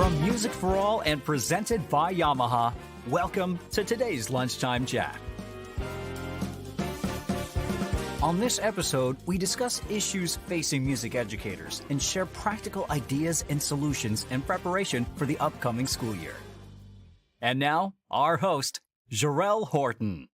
From Music for All and presented by Yamaha, welcome to today's Lunchtime Chat. On this episode, we discuss issues facing music educators and share practical ideas and solutions in preparation for the upcoming school year. And now, our host, Jerell Horton.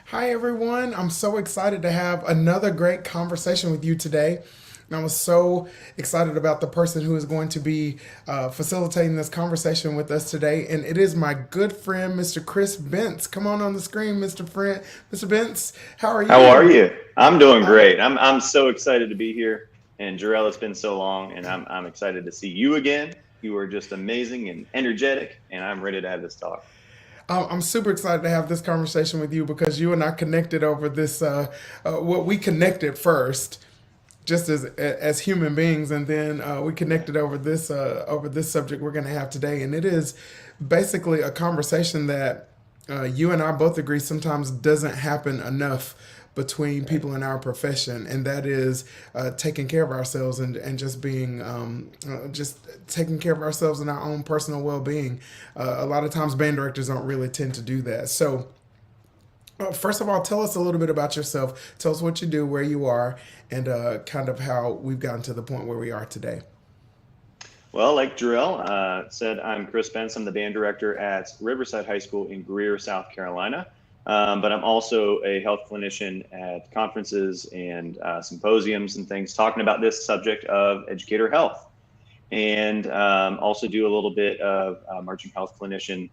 Hi, everyone. I'm so excited to have another great conversation with you today. And I was so excited about the person who is going to be facilitating this conversation with us today. And it is my good friend, Mr. Kris Bence. Come on the screen, Mr. Bence. How are you? How are you? I'm doing great. I'm so excited to be here. And Jerell, it's been so long, and I'm excited to see you again. You are just amazing and energetic, and I'm ready to have this talk. I'm super excited to have this conversation with you because you and I connected over this, what we connected first, just as human beings, and then we connected over this subject we're going to have today, and it is basically a conversation that you and I both agree sometimes doesn't happen enough between people in our profession, and that is taking care of ourselves and just being just taking care of ourselves and our own personal well-being. A lot of times band directors don't really tend to do that. So first of all, tell us a little bit about yourself. Tell us what you do, where you are, and kind of how we've gotten to the point where we are today. Well, like Jerell said, I'm Kris Bence. I'm the band director at Riverside High School in Greer, South Carolina. But I'm also a health clinician at conferences and symposiums and things talking about this subject of educator health. And also do a little bit of marching health clinician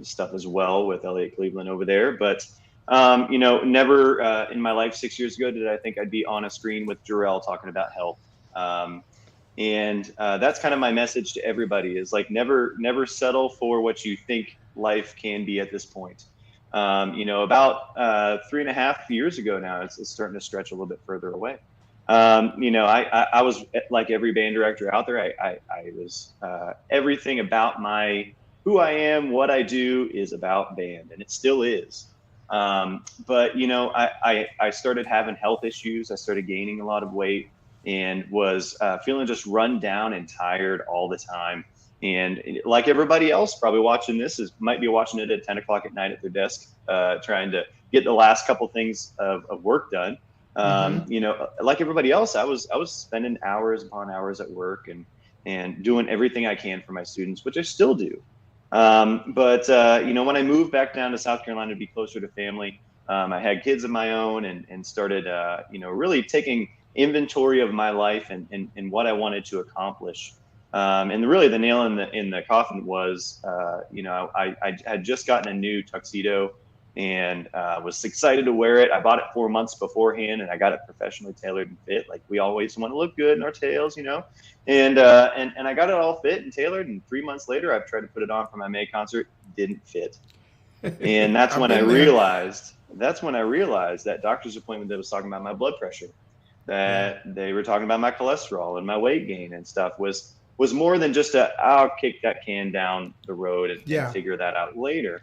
stuff as well with Elliott Cleveland over there. But, never in my life 6 years ago did I think I'd be on a screen with Jerell talking about health. And that's kind of my message to everybody is like never settle for what you think life can be at this point. About 3.5 years ago now, it's starting to stretch a little bit further away. I was like every band director out there. I was everything about who I am, what I do is about band, and it still is. But I started having health issues. I started gaining a lot of weight and was feeling just run down and tired all the time. And like everybody else probably watching this might be watching it at 10 o'clock at night at their desk, trying to get the last couple things of work done. Like everybody else, I was spending hours upon hours at work and doing everything I can for my students, which I still do. But when I moved back down to South Carolina to be closer to family, I had kids of my own and started, really taking inventory of my life and what I wanted to accomplish. And really the nail in the coffin was, I had just gotten a new tuxedo and was excited to wear it. I bought it 4 months beforehand and I got it professionally tailored and fit. Like we always want to look good in our tails, and I got it all fit and tailored. And 3 months later, I've tried to put it on for my May concert. Didn't fit. And that's when I realized that doctor's appointment that was talking about my blood pressure, that they were talking about my cholesterol and my weight gain and stuff was more than just I'll kick that can down the road and figure that out later.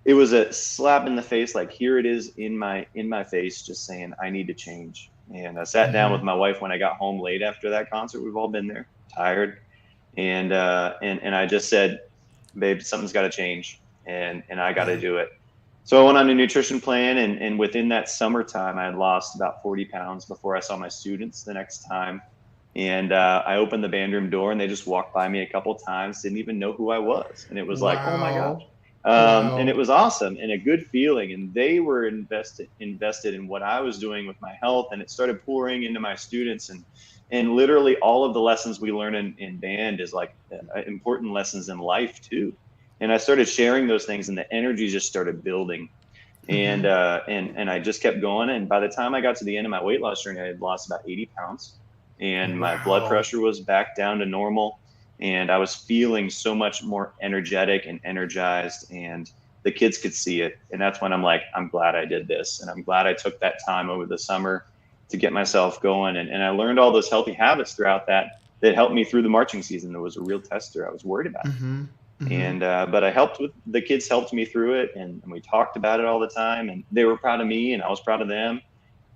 It was a slap in the face, like here it is in my face, just saying I need to change. And I sat down with my wife when I got home late after that concert. We've all been there, tired, and I just said, babe, something's got to change, and I got to do it. So I went on a nutrition plan, and within that summertime, I had lost about 40 pounds before I saw my students the next time. And I opened the band room door and they just walked by me a couple of times, didn't even know who I was. And it was like, oh my gosh. And it was awesome and a good feeling. And they were invested in what I was doing with my health. And it started pouring into my students. And literally all of the lessons we learn in band is like important lessons in life too. And I started sharing those things and the energy just started building. And I just kept going. And by the time I got to the end of my weight loss journey, I had lost about 80 pounds. And my blood pressure was back down to normal. And I was feeling so much more energetic and energized. And the kids could see it. And that's when I'm like, I'm glad I did this. And I'm glad I took that time over the summer to get myself going. And I learned all those healthy habits throughout that helped me through the marching season. It was a real tester. I was worried about it. And but the kids helped me through it. And we talked about it all the time. And they were proud of me and I was proud of them.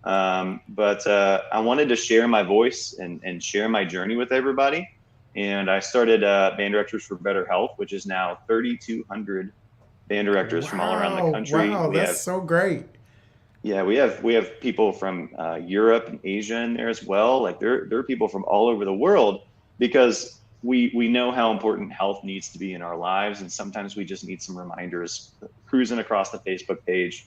But I wanted to share my voice and share my journey with everybody. And I started Band Directors for Better Health, which is now 3,200 band directors from all around the Wow, country. wow, We that's have so great. Yeah, we have people from Europe and Asia in there as well. Like there are people from all over the world because we know how important health needs to be in our lives, and sometimes we just need some reminders. Cruising across the Facebook page,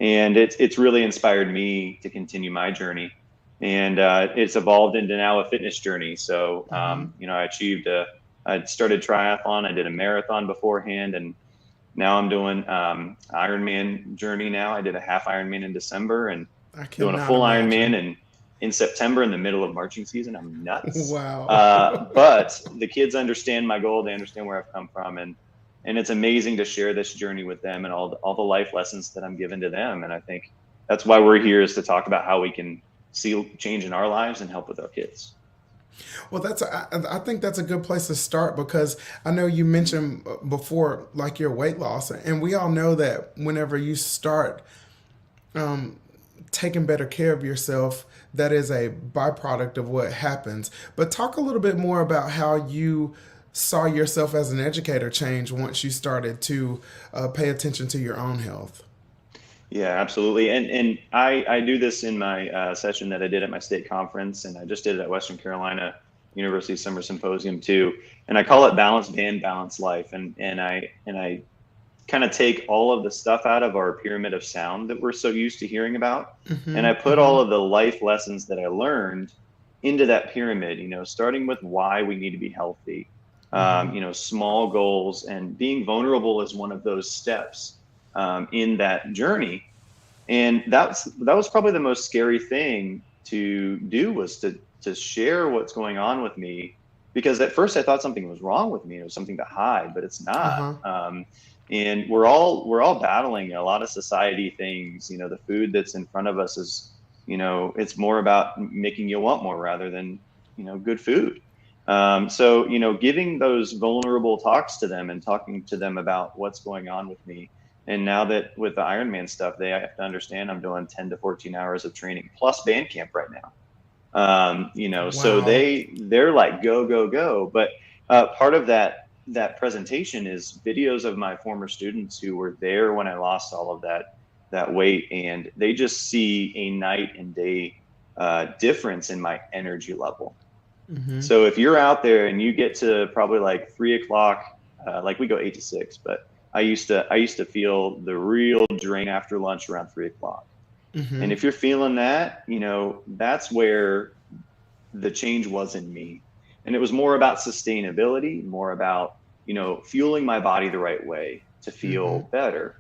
and it's really inspired me to continue my journey, and it's evolved into now a fitness journey. So I started triathlon. I did a marathon beforehand, and now I'm doing Ironman journey now. I did a half Ironman in December and I doing a cannot full Ironman imagine. in September in the middle of marching season. I'm nuts. Wow. But the kids understand my goal. They understand where I've come from. And it's amazing to share this journey with them and all the life lessons that I'm giving to them. And I think that's why we're here, is to talk about how we can see change in our lives and help with our kids. Well, I think that's a good place to start because I know you mentioned before, like your weight loss, and we all know that whenever you start um, taking better care of yourself, that is a byproduct of what happens. But talk a little bit more about how you saw yourself as an educator change once you started to pay attention to your own health. Yeah, absolutely. And I do this in my session that I did at my state conference, and I just did it at Western Carolina University Summer Symposium too. And I call it Balanced Band, Balanced Life. And I kind of take all of the stuff out of our pyramid of sound that we're so used to hearing about, and Mm-hmm, I put mm-hmm, all of the life lessons that I learned into that pyramid. Starting with why we need to be healthy. mm-hmm, Small goals, and being vulnerable is one of those steps in that journey. And that was probably the most scary thing to do, was to share what's going on with me, because at first I thought something was wrong with me. It was something to hide, but it's not. uh-huh, And we're all battling a lot of society things. The food that's in front of us is, it's more about making you want more rather than good food. So giving those vulnerable talks to them and talking to them about what's going on with me. And now that with the Ironman stuff, they have to understand I'm doing 10 to 14 hours of training plus band camp right now. So wow. they're like, go, go, go. But part of that presentation is videos of my former students who were there when I lost all of that weight, and they just see a night and day difference in my energy level. Mm-hmm, So if you're out there and you get to probably like 3 o'clock, like we go 8 to 6, but I used to feel the real drain after lunch around 3 o'clock. mm-hmm. And if you're feeling that, that's where the change was in me. And it was more about sustainability, more about, fueling my body the right way to Mm-hmm. feel better.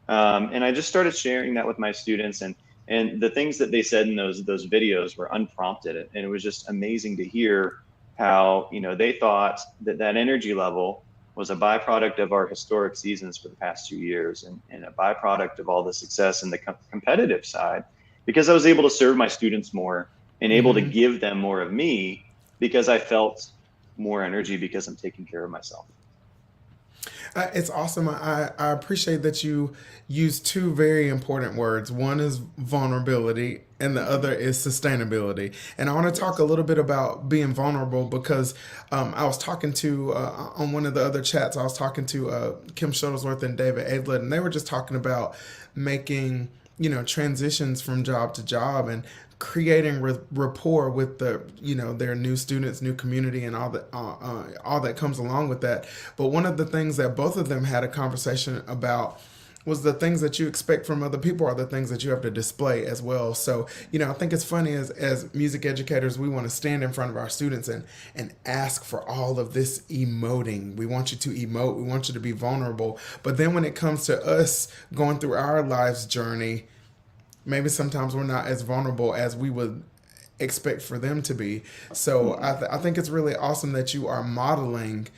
And I just started sharing that with my students, and the things that they said in those videos were unprompted. And it was just amazing to hear how, they thought that energy level was a byproduct of our historic seasons for the past 2 years, and a byproduct of all the success and the competitive side, because I was able to serve my students more and able to Mm-hmm. give them more of me because I felt more energy because I'm taking care of myself. It's awesome. I appreciate that you use two very important words. One is vulnerability, and the Hmm. other is sustainability. And I want to talk a Yes. little bit about being vulnerable because I was talking to, on one of the other chats, I was talking to Kim Shuttlesworth and David Adlet, and they were just talking about making, transitions from job to job and creating rapport with their new students, new community, and all that comes along with that. But one of the things that both of them had a conversation about was the things that you expect from other people are the things that you have to display as well. So, I think it's funny as music educators, we want to stand in front of our students and ask for all of this emoting. We want you to emote, we want you to be vulnerable. But then when it comes to us going through our life's journey, maybe sometimes we're not as vulnerable as we would expect for them to be. So Hmm. I think it's really awesome that you are modeling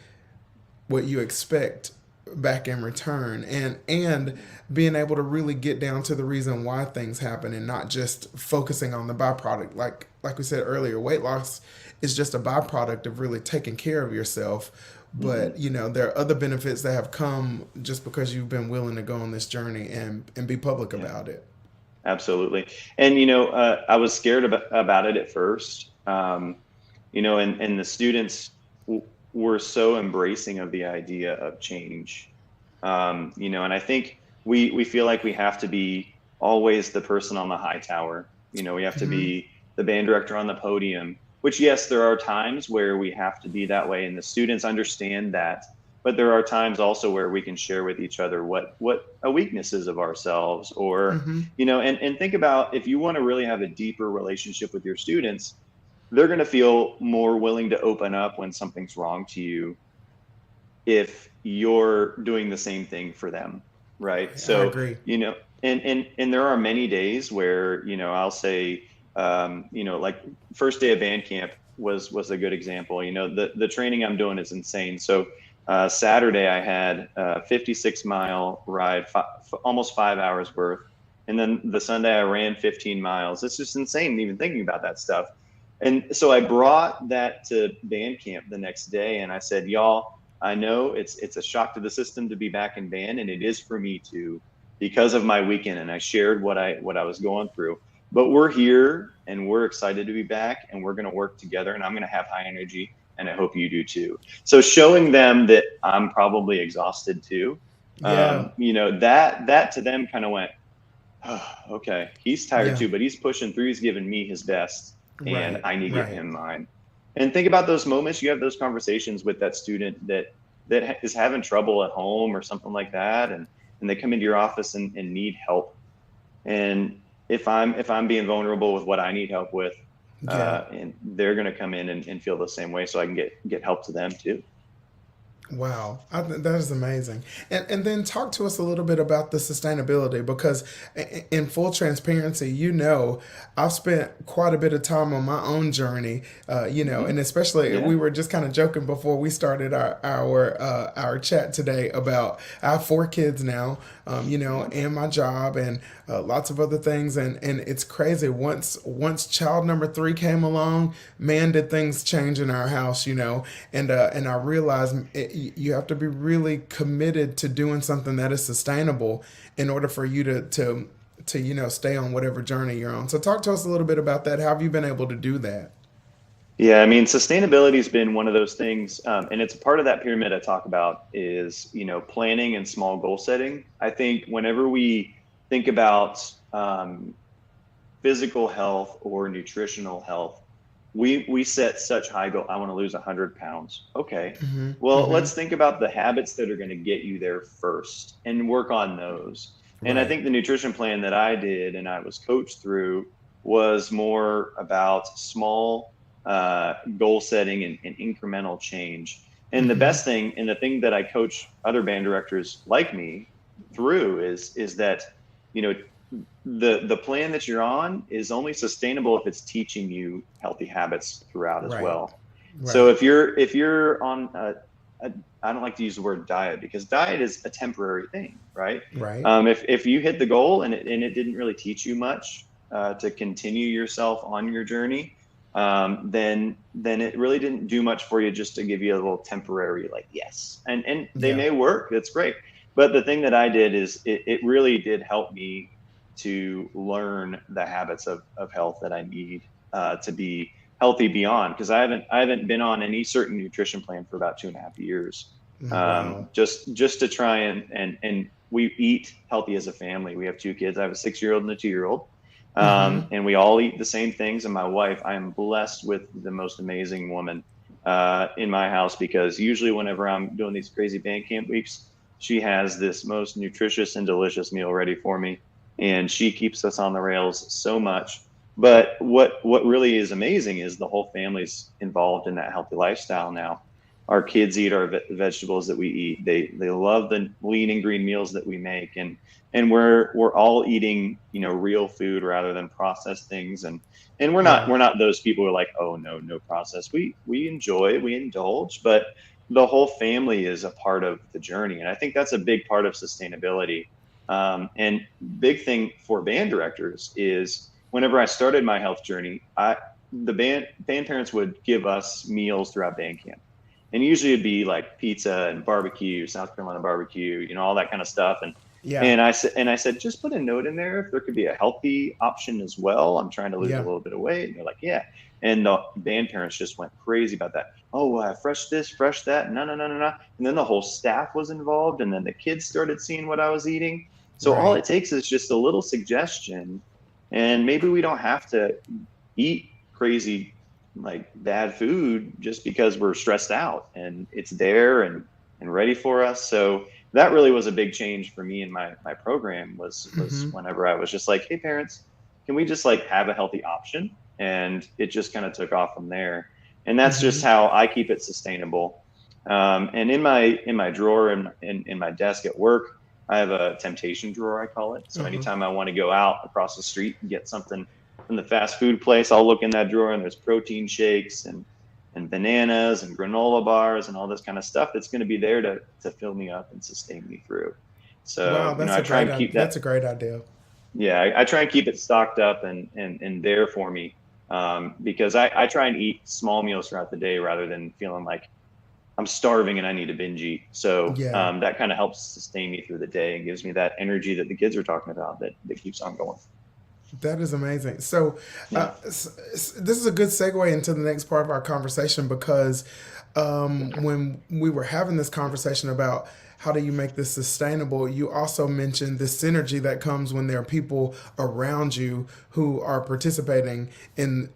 what you expect back in return, and being able to really get down to the reason why things happen and not just focusing on the byproduct. Like we said earlier, weight loss is just a byproduct of really taking care of yourself. Hmm. But there are other benefits that have come just because you've been willing to go on this journey and be public Yeah. about it. Absolutely. And, I was scared about it at first, and the students were so embracing of the idea of change. And I think we feel like we have to be always the person on the high tower. We have to Hmm. be the band director on the podium, which, yes, there are times where we have to be that way, and the students understand that. But there are times also where we can share with each other what a weakness is of ourselves, or, Hmm. and think about, if you want to really have a deeper relationship with your students, they're going to feel more willing to open up when something's wrong to you if you're doing the same thing for them, right? I So, agree. and there are many days where, I'll say, like first day of band camp was a good example. The training I'm doing is insane. So, Saturday I had a 56-mile ride, almost 5 hours worth. And then the Sunday I ran 15 miles. It's just insane even thinking about that stuff. And so I brought that to band camp the next day, and I said, y'all, I know it's a shock to the system to be back in band, and it is for me too, because of my weekend. And I shared what I was going through. But we're here, and we're excited to be back, and we're going to work together. And I'm going to have high energy, and I hope you do too. So showing them that I'm probably exhausted too, Yeah. that to them kind of went, oh, okay, he's tired Yeah. too, but he's pushing through. He's giving me his best, and Right. I need to give Right. him mine. And think about those moments you have those conversations with that student that is having trouble at home or something like that, and they come into your office and need help. And if I'm being vulnerable with what I need help with, Yeah. and they're going to come in and feel the same way, so I can get help to them too. Wow, that is amazing. And then talk to us a little bit about the sustainability because, in full transparency, I've spent quite a bit of time on my own journey. Hmm. And especially we Yeah. were just kind of joking before we started our chat today about I have 4 kids now, Yeah. and my job and lots of other things, and it's crazy. Once child number 3 came along, man, did things change in our house, and I realized you have to be really committed to doing something that is sustainable in order for you to stay on whatever journey you're on. So talk to us a little bit about that. How have you been able to do that? Yeah, I mean, sustainability has been one of those things, and it's a part of that pyramid I talk about is, planning and small goal setting. I think whenever we think about physical health or nutritional health, we set such high goal. I want to lose 100 pounds. Okay. Mm-hmm. Well, Mm-hmm. let's think about the habits that are going to get you there first and work on those. And I Right. think the nutrition plan that I did and I was coached through was more about small goal setting and incremental change. And the Mm-hmm. best thing, and the thing that I coach other band directors like me through is that, you know, the plan that you're on is only sustainable if it's teaching you healthy habits throughout as Right. well. So Right. if you're on a I don't like to use the word diet because diet is a temporary thing, right? Right. If you hit the goal and it didn't really teach you much to continue yourself on your journey, then it really didn't do much for you just to give you a little temporary like yes, and they Yeah. may work. That's great. But the thing that I did is it really did help me to learn the habits of health that I need to be healthy beyond, because I haven't been on any certain nutrition plan for about 2.5 years. Wow. Just to try and we eat healthy as a family. We have 2 kids. I have a 6-year-old and a 2-year-old. Mm-hmm. And we all eat the same things. And my wife, I am blessed with the most amazing woman in my house, because usually whenever I'm doing these crazy band camp weeks, she has this most nutritious and delicious meal ready for me, and she keeps us on the rails so much. But what really is amazing is the whole family's involved in that healthy lifestyle now. Our kids eat our vegetables that we eat. They love the lean and green meals that we make, and we're all eating, real food rather than processed things. And we're not Yeah. we're not those people who are like, oh no process. We enjoy, we indulge, but the whole family is a part of the journey, and I think that's a big part of sustainability. And big thing for band directors is whenever I started my health journey, the band parents would give us meals throughout band camp, and usually it'd be like pizza and barbecue, South Carolina barbecue, all that kind of stuff. Yeah. And I said, just put a note in there if there could be a healthy option as well. I'm trying to lose a Yeah. little bit of weight. And they're like, yeah. And the band parents just went crazy about that. Oh, fresh this, fresh that. No, no, no, no, no. And then the whole staff was involved. And then the kids started seeing what I was eating. So all Right. it takes is just a little suggestion. And maybe we don't have to eat crazy, like bad food just because we're stressed out, and it's there and ready for us. So that really was a big change for me in my program was Hmm. whenever I was just like, hey parents, can we just like have a healthy option? And it just kind of took off from there. And that's just Hmm. how I keep it sustainable. And in my drawer in my desk at work, I have a temptation drawer, I call it. So Uh-huh. anytime I want to go out across the street and get something from the fast food place, I'll look in that drawer and there's protein shakes and bananas and granola bars and all this kind of stuff that's going to be there to fill me up and sustain me through. Wow, So, I try and keep that's a that. great idea. Yeah, I try and keep it stocked up and there for me, because I try and eat small meals throughout the day rather than feeling like I'm starving and I need to binge eat. So Yeah. that kind of helps sustain me through the day and gives me that energy that the kids are talking about that keeps on going. That is amazing. So, Yeah. this is a good segue into the next part of our conversation because when we were having this conversation about how do you make this sustainable, you also mentioned the synergy that comes when there are people around you who are participating in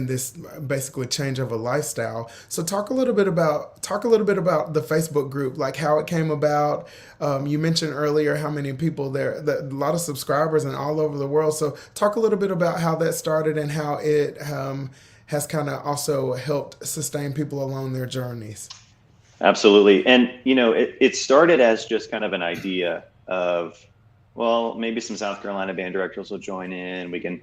this basically change of a lifestyle. So talk a little bit about the Facebook group, like how it came about. You mentioned earlier how many people there, a lot of subscribers and all over the world. So talk a little bit about how that started and how it has kind of also helped sustain people along their journeys. Absolutely. And, it started as just kind of an idea of, well, maybe some South Carolina band directors will join in. We can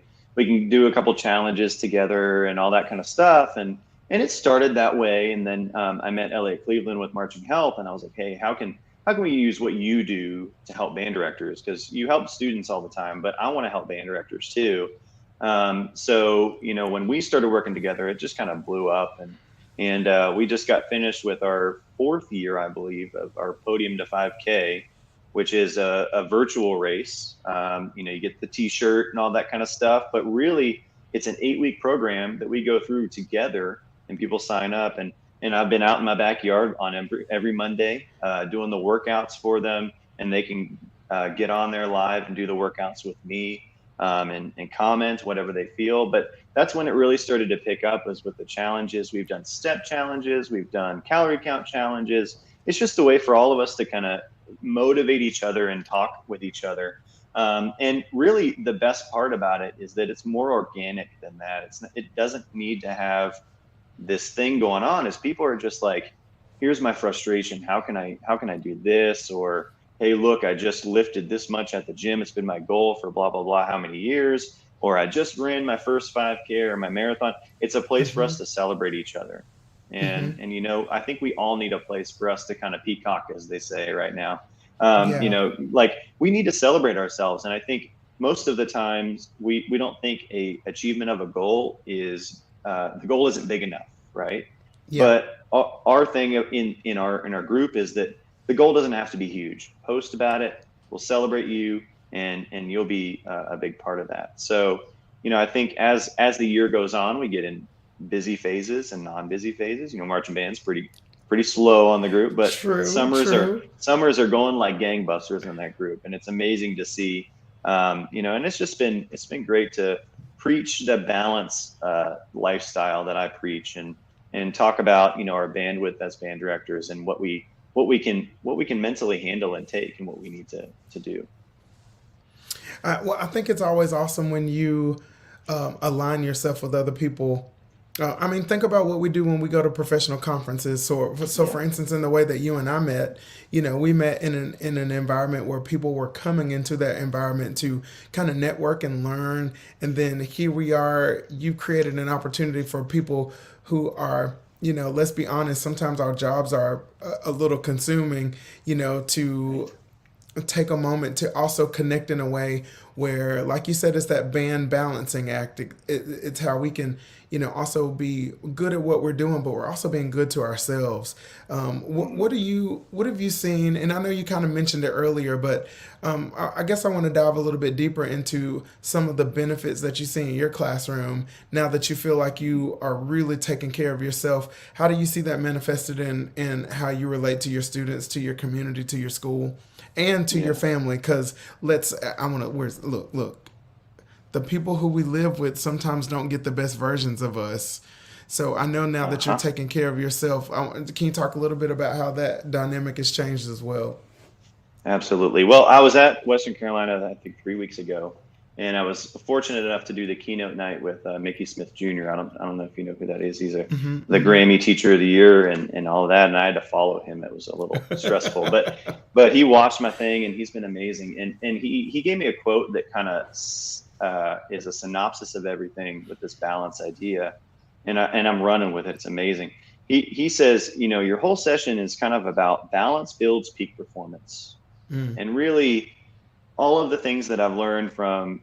do a couple challenges together and all that kind of stuff. And it started that way. And then I met Elliot Cleveland with Marching Help, and I was like, hey, how can we use what you do to help band directors? Because you help students all the time, but I want to help band directors too. So, when we started working together, it just kind of blew up, and we just got finished with our fourth year, I believe, of our Podium to 5K, which is a virtual race. You get the T-shirt and all that kind of stuff, but really, it's an 8-week program that we go through together, and people sign up. And I've been out in my backyard on every Monday doing the workouts for them, and they can get on there live and do the workouts with me, and comment whatever they feel. But that's when it really started to pick up, was with the challenges. We've done step challenges, we've done calorie count challenges. It's just a way for all of us to kind of motivate each other and talk with each other. And really, the best part about it is that it's more organic than that. It doesn't need to have this thing going on. Is people are just like, here's my frustration. How can I do this? Or, hey, look, I just lifted this much at the gym. It's been my goal for blah, blah, blah, how many years? Or I just ran my first 5K or my marathon. It's a place for Mm-hmm. us to celebrate each other. Mm-hmm. And I think we all need a place for us to kind of peacock, as they say right now. Yeah. Like, we need to celebrate ourselves. And I think most of the times we don't think a achievement of a goal is the goal isn't big enough, right? Yeah. But our thing in our group is that the goal doesn't have to be huge. Post about it. We'll celebrate you, and you'll be a big part of that. So, I think as the year goes on, we get in busy phases and non-busy phases. Marching band's pretty slow on the group, but True. True. summers are going like gangbusters in that group, and it's amazing to see. And it's been great to preach the balance lifestyle that I preach, and talk about our bandwidth as band directors, and what we can mentally handle and take, and what we need to do. Well, I think it's always awesome when you align yourself with other people. I mean, think about what we do when we go to professional conferences. So Yeah. for instance, in the way that you and I met, we met in an environment where people were coming into that environment to kind of network and learn. And then here we are. You've created an opportunity for people who are, let's be honest. Sometimes our jobs are a little consuming, to take a moment to also connect in a way where, like you said, it's that band balancing act. It's how we can, also be good at what we're doing, but we're also being good to ourselves. What have you seen? And I know you kind of mentioned it earlier, but I guess I want to dive a little bit deeper into some of the benefits that you see in your classroom now that you feel like you are really taking care of yourself. How do you see that manifested in how you relate to your students, to your community, to your school, and to your family? Because look, the people who we live with sometimes don't get the best versions of us. So I know now that you're taking care of yourself. Can you talk a little bit about how that dynamic has changed as well? Absolutely. Well, I was at Western Carolina, I think 3 weeks ago, and I was fortunate enough to do the keynote night with Mickey Smith Jr. I don't know if you know who that is. He's the Grammy Teacher of the Year and all of that. And I had to follow him. It was a little stressful, but he watched my thing and he's been amazing. And he gave me a quote that kind of is a synopsis of everything with this balance idea. And I'm running with it. It's amazing. He says, your whole session is kind of about balance builds peak performance. And really, all of the things that I've learned from,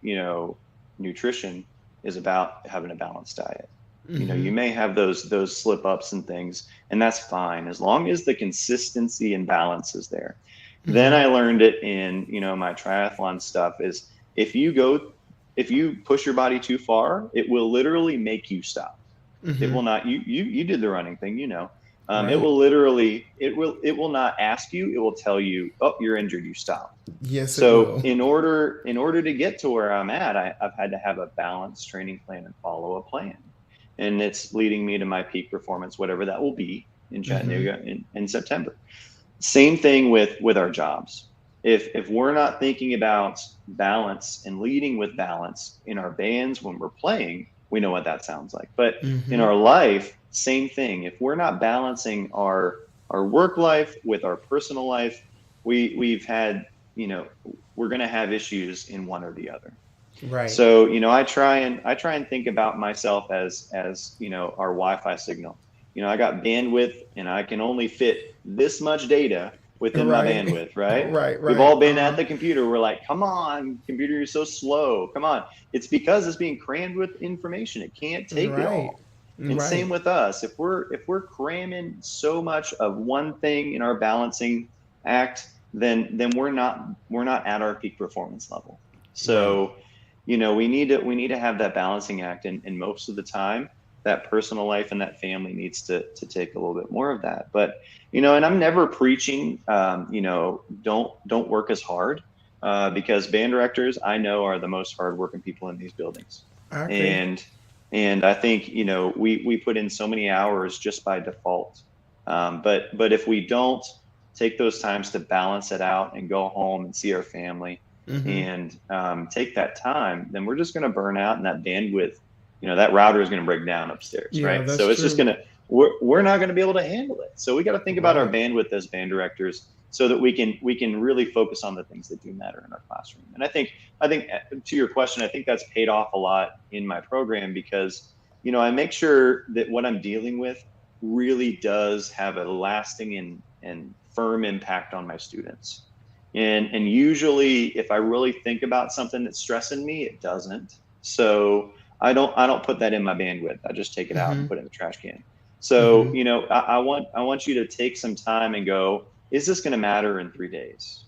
nutrition is about having a balanced diet. You may have those slip ups and things, and that's fine as long as the consistency and balance is there. Then I learned it in, my triathlon stuff is if you push your body too far, it will literally make you stop. It will not, you did the running thing, Right. It will literally, it will not ask you, it will tell you, oh, you're injured, you stop. Yes. So in order to get to where I'm at, I've had to have a balanced training plan and follow a plan. And it's leading me to my peak performance, whatever that will be in Chattanooga in September. Same thing with our jobs. If we're not thinking about balance and leading with balance in our bands when we're playing, we know what that sounds like. But in our life, same thing. If we're not balancing our work life with our personal life, we've had, we're going to have issues in one or the other. Right. So, I try and think about myself as our Wi-Fi signal. I got bandwidth and I can only fit this much data within my bandwidth, right? Right. We've all been at the computer. We're like, come on, computer, you're so slow. Come on. It's because it's being crammed with information. It can't take it all. And same with us. If we're cramming so much of one thing in our balancing act, then we're not at our peak performance level. So, we need to have that balancing act, and most of the time, that personal life and that family needs to take a little bit more of that. But and I'm never preaching, don't work as hard, because band directors I know are the most hardworking people in these buildings. Okay. And I think, we put in so many hours just by default. But if we don't take those times to balance it out and go home and see our family and take that time, then we're just going to burn out, and that bandwidth, that router is going to break down upstairs, right? So it's just we're not going to be able to handle it. So we got to think about our bandwidth as band directors, so that we can really focus on the things that do matter in our classroom. And I think to your question, I think that's paid off a lot in my program, because, I make sure that what I'm dealing with really does have a lasting and firm impact on my students. And usually if I really think about something that's stressing me, it doesn't. So I don't put that in my bandwidth. I just take it out and put it in the trash can. So, I want you to take some time and go, is this going to matter in 3 days?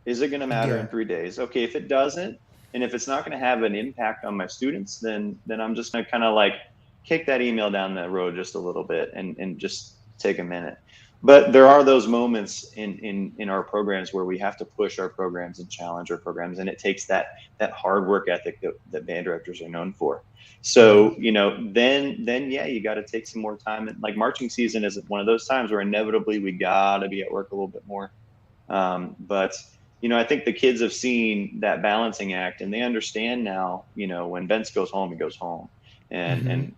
Is it going to matter in 3 days? Okay, if it doesn't, and if it's not going to have an impact on my students, then I'm just going to kind of like kick that email down the road just a little bit and just take a minute. But there are those moments in our programs where we have to push our programs and challenge our programs, and it takes that hard work ethic that band directors are known for. So, then you got to take some more time. And like marching season is one of those times where inevitably we got to be at work a little bit more. But I think the kids have seen that balancing act, and they understand now, when Bence goes home, he goes home. And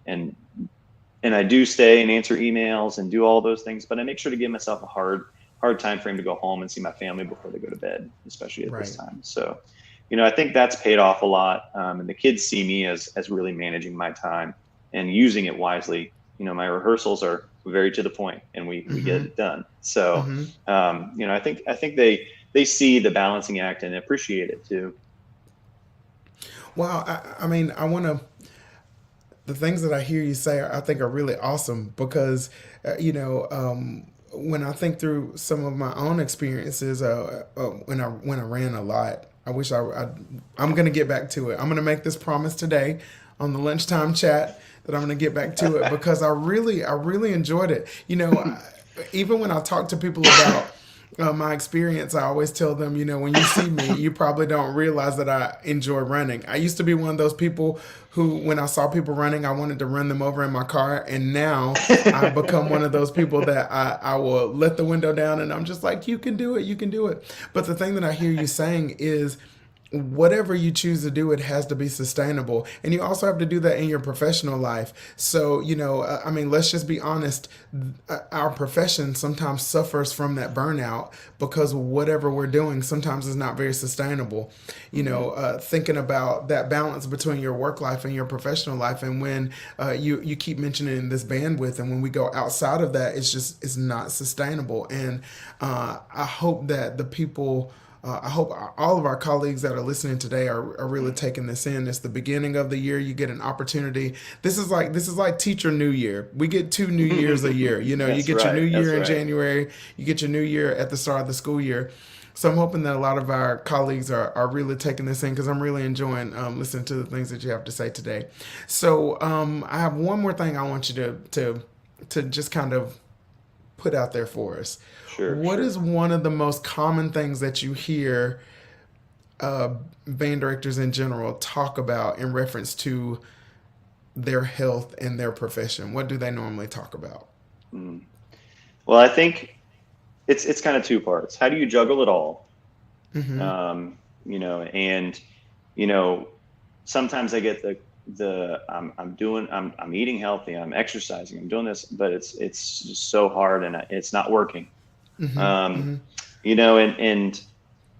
I do stay and answer emails and do all those things, but I make sure to give myself a hard time frame to go home and see my family before they go to bed, especially at this time. So, I think that's paid off a lot. And the kids see me as really managing my time and using it wisely. My rehearsals are very to the point, and we get it done. So, I think they see the balancing act and appreciate it too. Wow. I mean, the things that I hear you say, I think are really awesome because, when I think through some of my own experiences, when I ran a lot, I wish I'm going to get back to it. I'm going to make this promise today on the lunchtime chat that I'm going to get back to it because I really enjoyed it. Even when I talk to people about my experience, I always tell them, when you see me, you probably don't realize that I enjoy running. I used to be one of those people who, when I saw people running, I wanted to run them over in my car. And now I've become one of those people that I will let the window down and I'm just like, you can do it, you can do it. But the thing that I hear you saying is, whatever you choose to do, it has to be sustainable. And you also have to do that in your professional life. So, let's just be honest. Our profession sometimes suffers from that burnout because whatever we're doing sometimes is not very sustainable. Thinking about that balance between your work life and your professional life. And when you keep mentioning this bandwidth, and when we go outside of that, it's not sustainable. And I hope that I hope all of our colleagues that are listening today are really taking this in. It's the beginning of the year. You get an opportunity. This is like Teacher New Year. We get 2 New Years a year. You get your New Year in January. You get your New Year at the start of the school year. So I'm hoping that a lot of our colleagues are really taking this in because I'm really enjoying listening to the things that you have to say today. So I have one more thing I want you to just kind of put out there for us. What is one of the most common things that you hear band directors in general talk about in reference to their health and their profession? What do they normally talk about? Well, I think it's kind of 2 parts. How do you juggle it all? Mm-hmm. And sometimes I get I'm eating healthy, I'm exercising, I'm doing this, but it's just so hard and it's not working. Mm-hmm.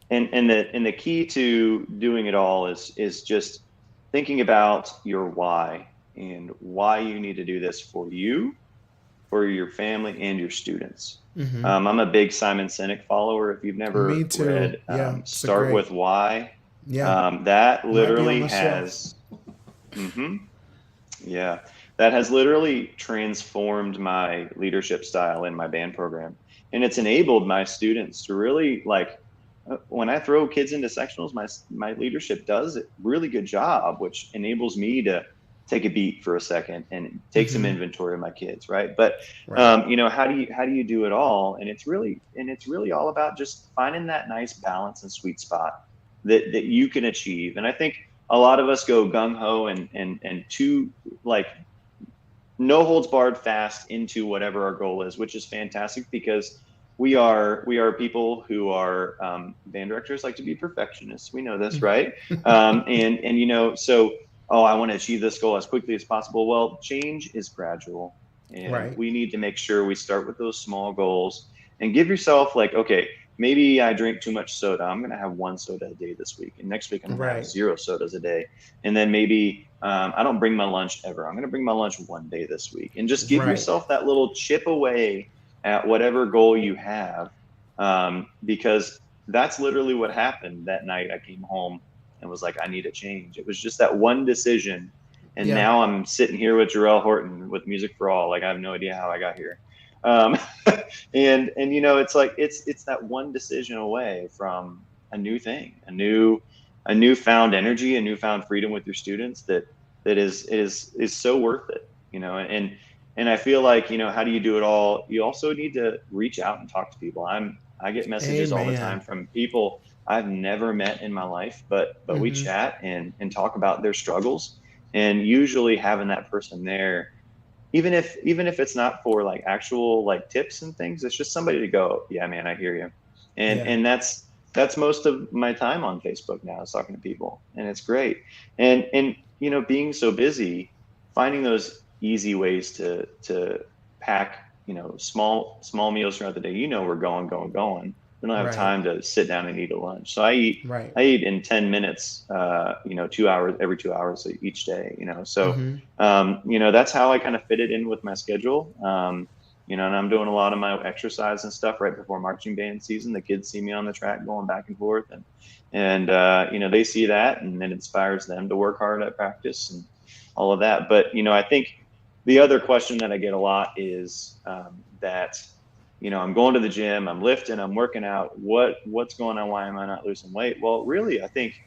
And the key to doing it all is just thinking about your why and why you need to do this for you, for your family, and your students. Mm-hmm. I'm a big Simon Sinek follower. If you've never read Start with Why, that literally has that has literally transformed my leadership style in my band program. And it's enabled my students to really, when I throw kids into sectionals, my leadership does a really good job, which enables me to take a beat for a second and take some inventory of my kids, right? But how do you do it all? And it's really all about just finding that nice balance and sweet spot that you can achieve. And I think a lot of us go gung ho and too no holds barred fast into whatever our goal is, which is fantastic because we are people who are band directors like to be perfectionists. We know this, right? So I want to achieve this goal as quickly as possible. Well, change is gradual, and we need to make sure we start with those small goals and give yourself okay, maybe I drink too much soda. I'm going to have 1 soda a day this week. And next week, I'm going to have 0 sodas a day. And then maybe I don't bring my lunch ever. I'm going to bring my lunch 1 day this week. And just give yourself that little chip away at whatever goal you have. Because that's literally what happened that night. I came home and was like, I need a change. It was just that one decision. And now I'm sitting here with Jerell Horton with Music for All. I have no idea how I got here. And it's that one decision away from a new thing, a newfound energy, a newfound freedom with your students that is so worth it, and I feel how do you do it all? You also need to reach out and talk to people. I get messages all the time from people I've never met in my life, but we chat and talk about their struggles, and usually having that person there, even if it's not for actual tips and things, it's just somebody to go, yeah, man, I hear you. And that's most of my time on Facebook now, is talking to people, and it's great. And being so busy, finding those easy ways to pack, small meals throughout the day. We're going. We don't have time to sit down and eat a lunch. So I eat in 10 minutes, 2 hours, every 2 hours each day, So, that's how I kind of fit it in with my schedule. and I'm doing a lot of my exercise and stuff right before marching band season. The kids see me on the track going back and forth, and they see that, and it inspires them to work hard at practice and all of that. But, I think the other question that I get a lot is that, I'm going to the gym, I'm lifting, I'm working out. What's going on? Why am I not losing weight? Well, really, I think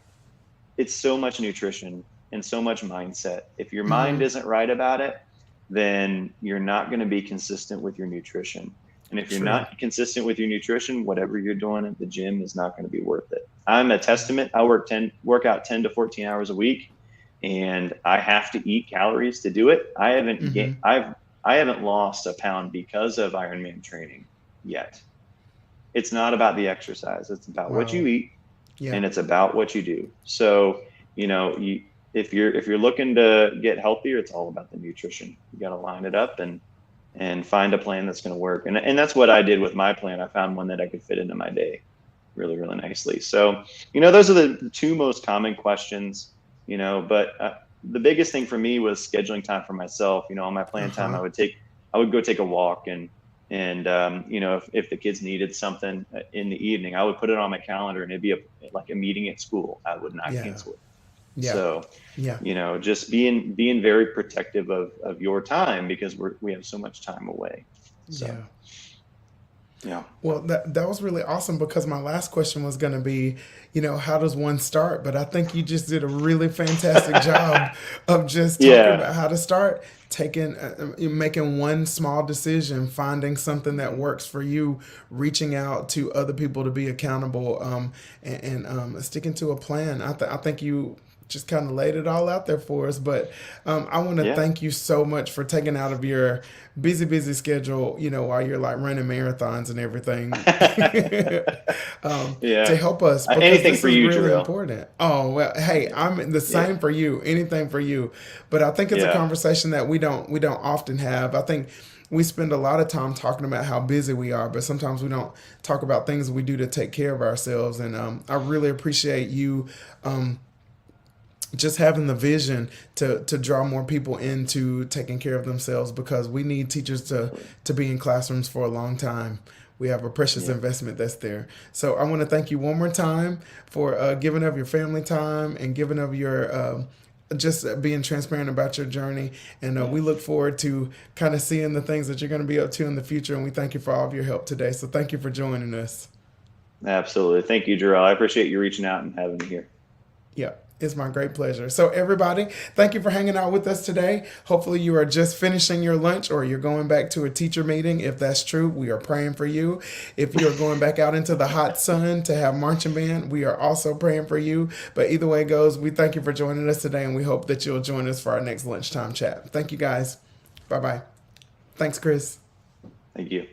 it's so much nutrition and so much mindset. If your mind isn't right about it, then you're not going to be consistent with your nutrition. And if you're not consistent with your nutrition, whatever you're doing at the gym is not going to be worth it. I'm a testament. I work out 10 to 14 hours a week, and I have to eat calories to do it. I haven't lost a pound because of Ironman training yet. It's not about the exercise. It's about what you eat, and it's about what you do. So, if you're looking to get healthier, it's all about the nutrition. You got to line it up and find a plan that's going to work. And that's what I did with my plan. I found one that I could fit into my day really, really nicely. So, those are the two most common questions, but the biggest thing for me was scheduling time for myself. On my plan time, I would go take a walk, and if the kids needed something in the evening, I would put it on my calendar, and it'd be like a meeting at school. I would not cancel it. Yeah. So, just being very protective of your time, because we have so much time away. So, yeah. Well, that was really awesome, because my last question was going to be, how does one start? But I think you just did a really fantastic job of just talking about how to start, making one small decision, finding something that works for you, reaching out to other people to be accountable, and sticking to a plan. I think you just kind of laid it all out there for us. But I want to thank you so much for taking out of your busy schedule, while you're like running marathons and everything, to help us. Because anything this for is you, really Jerell. important. Oh, well, hey, I'm the same for you. Anything for you. But I think it's a conversation that we don't often have. I think we spend a lot of time talking about how busy we are, but sometimes we don't talk about things we do to take care of ourselves. And I really appreciate you just having the vision to draw more people into taking care of themselves, because we need teachers to be in classrooms for a long time. We have a precious investment that's there. So I want to thank you one more time for giving of your family time and giving of your just being transparent about your journey. And we look forward to kind of seeing the things that you're going to be up to in the future. And we thank you for all of your help today. So thank you for joining us. Absolutely. Thank you, Jerell. I appreciate you reaching out and having me here. Yeah. It's my great pleasure. So everybody, thank you for hanging out with us today. Hopefully you are just finishing your lunch, or you're going back to a teacher meeting. If that's true, we are praying for you. If you're going back out into the hot sun to have marching band, we are also praying for you. But either way it goes, we thank you for joining us today, and we hope that you'll join us for our next lunchtime chat. Thank you, guys. Bye-bye. Thanks, Kris. Thank you.